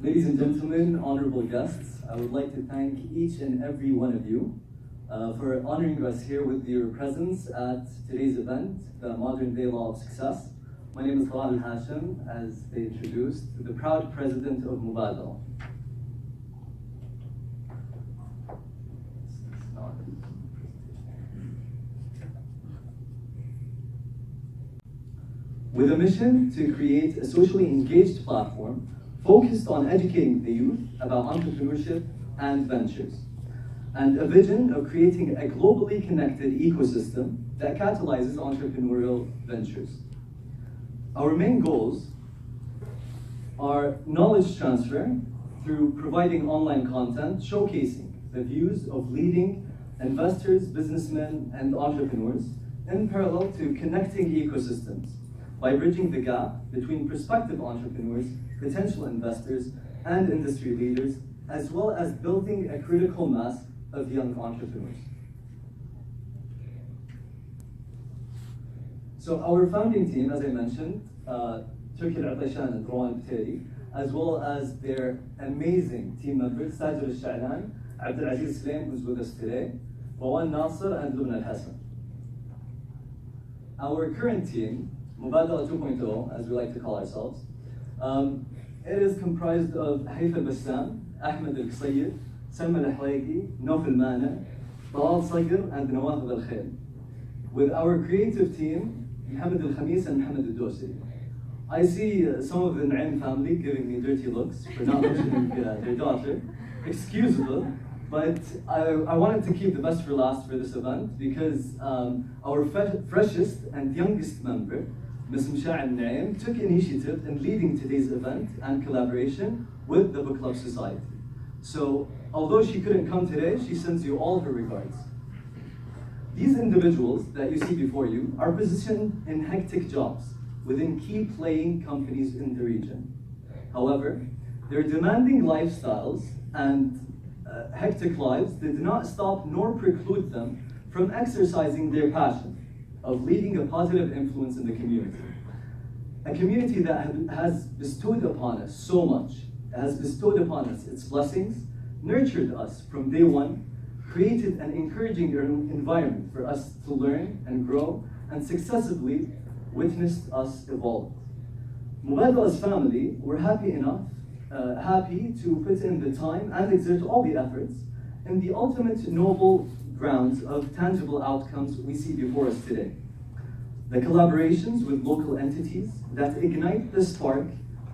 Ladies and gentlemen, honorable guests, I would like to thank each and every one of you for honoring us here with your presence at today's event, the Modern Day Law of Success. My name is طلال الهاشم, as they introduced, the proud president of Mubadara. With a mission to create a socially engaged platform focused on educating the youth about entrepreneurship and ventures, and a vision of creating a globally connected ecosystem that catalyzes entrepreneurial ventures. Our main goals are knowledge transfer through providing online content showcasing the views of leading investors, businessmen, and entrepreneurs, in parallel to connecting ecosystems by bridging the gap between prospective entrepreneurs, potential investors, and industry leaders, as well as building a critical mass of young entrepreneurs. So our founding team, as I mentioned, Turki Al-Atashan and Rowan Pteri, as well as their amazing team members, Sajid Al-Sha'lan, Abdulaziz Saleem, who's with us today, Rowan Nasser, and Lubna Al-Hassan. Our current team, Mubadara 2.0, as we like to call ourselves, it is comprised of Haifa Bassam, Ahmed Al-Qsayyid, Salma Al-Hawaygi, Nof Al-Mana, Talal Sagir, and Nawaf Al-Khair. With our creative team, Mohammed Al-Khamis and Mohammed Al-Dosi. I see some of the Naim family giving me dirty looks for not mentioning their daughter. Excusable, but I wanted to keep the best for last for this event because our freshest and youngest member, Ms. Msha'an Naim, took initiative in leading today's event and collaboration with the Book Club Society. So, although she couldn't come today, she sends you all her regards. These individuals that you see before you are positioned in hectic jobs within key playing companies in the region. However, their demanding lifestyles and hectic lives did not stop nor preclude them from exercising their passion of leaving a positive influence in the community. A community that has bestowed upon us so much, has bestowed upon us its blessings, nurtured us from day one, created an encouraging environment for us to learn and grow, and successively witnessed us evolve. Mubadara's family were happy to put in the time and exert all the efforts in the ultimate noble grounds of tangible outcomes we see before us today. The collaborations with local entities that ignite the spark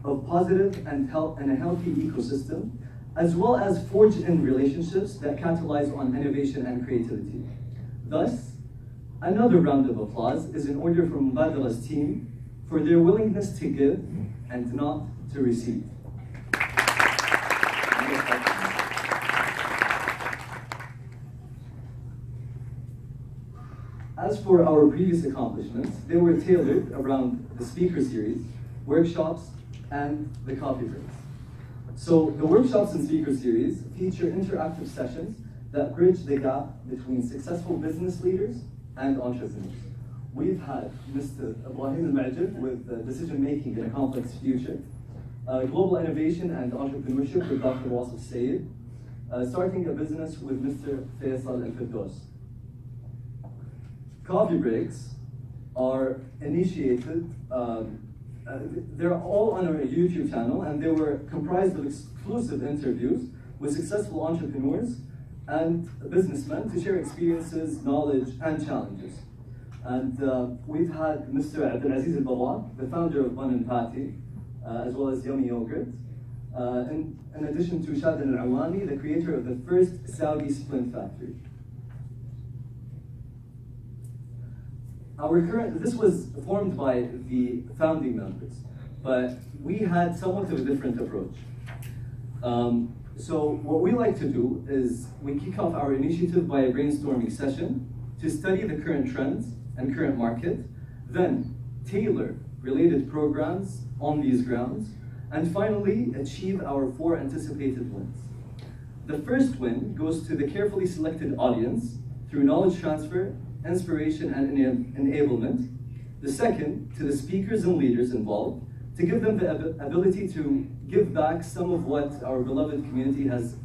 of positive and a healthy ecosystem, as well as forge in relationships that capitalize on innovation and creativity. Thus, another round of applause is in order for Mubadara's team for their willingness to give and not to receive. As for our previous accomplishments, they were tailored around the speaker series, workshops, and the coffee breaks. So the workshops and speaker series feature interactive sessions that bridge the gap between successful business leaders and entrepreneurs. We've had Mr. Ibrahim Al-Ma'jid with decision making in a complex future, global innovation and entrepreneurship with Dr. Wasif Sayyid, starting a business with Mr. Faisal Al-Firdos. Coffee breaks are initiated, they're all on our YouTube channel, and they were comprised of exclusive interviews with successful entrepreneurs and businessmen to share experiences, knowledge, and challenges. And we've had Mr. Abdulaziz Al-Barwa, the founder of Bun and Patty, as well as Yummy Yogurt, in addition to Shadin Al-Awani, the creator of the first Saudi splint factory. This was formed by the founding members, but we had somewhat of a different approach. So what we like to do is we kick off our initiative by a brainstorming session to study the current trends and current market, then tailor related programs on these grounds, and finally achieve our 4 anticipated wins. The first win goes to the carefully selected audience through knowledge transfer, inspiration, and enablement. The second, to the speakers and leaders involved, to give them the ability to give back some of what our beloved community has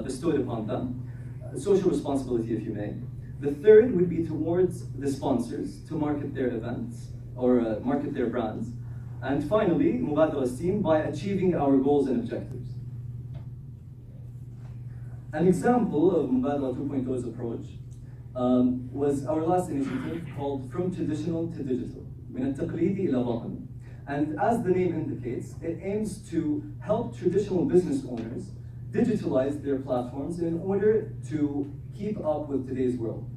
bestowed upon them, social responsibility, if you may. The third would be towards the sponsors to market their events or market their brands. And finally, Mubadara's team by achieving our goals and objectives. An example of Mubadara 2.0's approach was our last initiative called From Traditional to Digital, من التقليدي إلى وطني. And as the name indicates, it aims to help traditional business owners digitalize their platforms in order to keep up with today's world.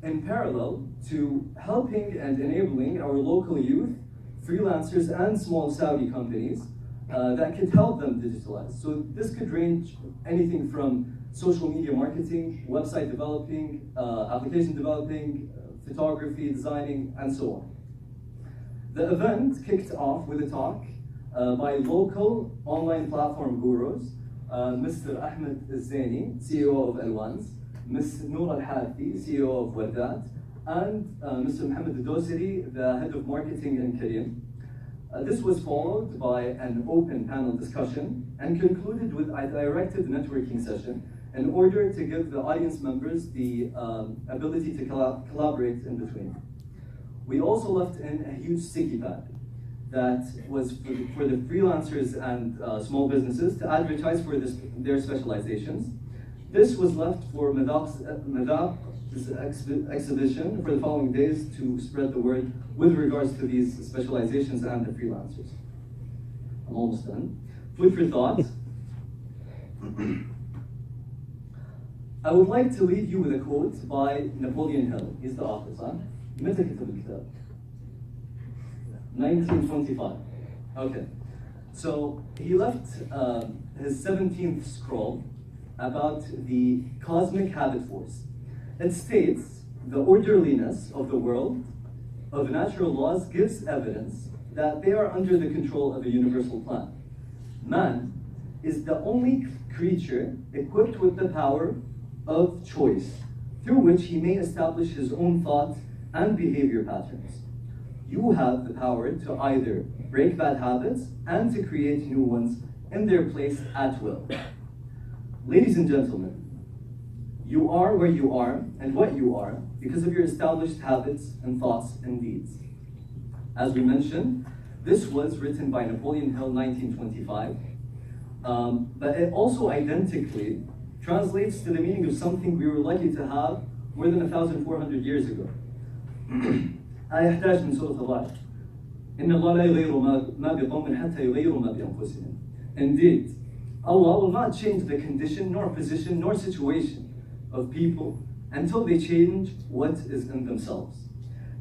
In parallel to helping and enabling our local youth, freelancers, and small Saudi companies that could help them digitalize. So this could range anything from social media marketing, website developing, application developing, photography, designing, and so on. The event kicked off with a talk by local online platform gurus, Mr. Ahmed Zaini, CEO of Alwans, Ms. Noor Al-Hathi, CEO of Wardat, and Mr. Mohammed Dosiri, the head of marketing in Karim. This was followed by an open panel discussion and concluded with a directed networking session in order to give the audience members the ability to collaborate in between. We also left in a huge sticky pad that was for the freelancers and small businesses to advertise for their specializations. This was left for Madab's exhibition for the following days to spread the word with regards to these specializations and the freelancers. I'm almost done. Food for thought. I would like to leave you with a quote by Napoleon Hill. He's the author, huh? متى كتب الكتاب? 1925. Okay. So he left his 17th scroll about the cosmic habit force. It states the orderliness of the world, of natural laws, gives evidence that they are under the control of a universal plan. Man is the only creature equipped with the power of choice, through which he may establish his own thought and behavior patterns. You have the power to either break bad habits and to create new ones in their place at will. Ladies and gentlemen, you are where you are and what you are because of your established habits and thoughts and deeds. As we mentioned, this was written by Napoleon Hill, 1925, but it also identically translates to the meaning of something we were lucky to have more than 1,400 years ago. يحتاج من سورة الله إن الله لا يغير ما بقوم حتى يغيروا ما بأنفسهم. Indeed, Allah will not change the condition, nor position, nor situation of people until they change what is in themselves.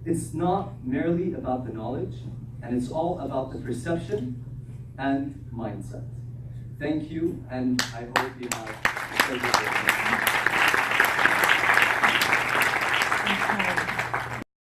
It's not merely about the knowledge, and it's all about the perception and mindset. Thank you, and I hope you have a pleasure.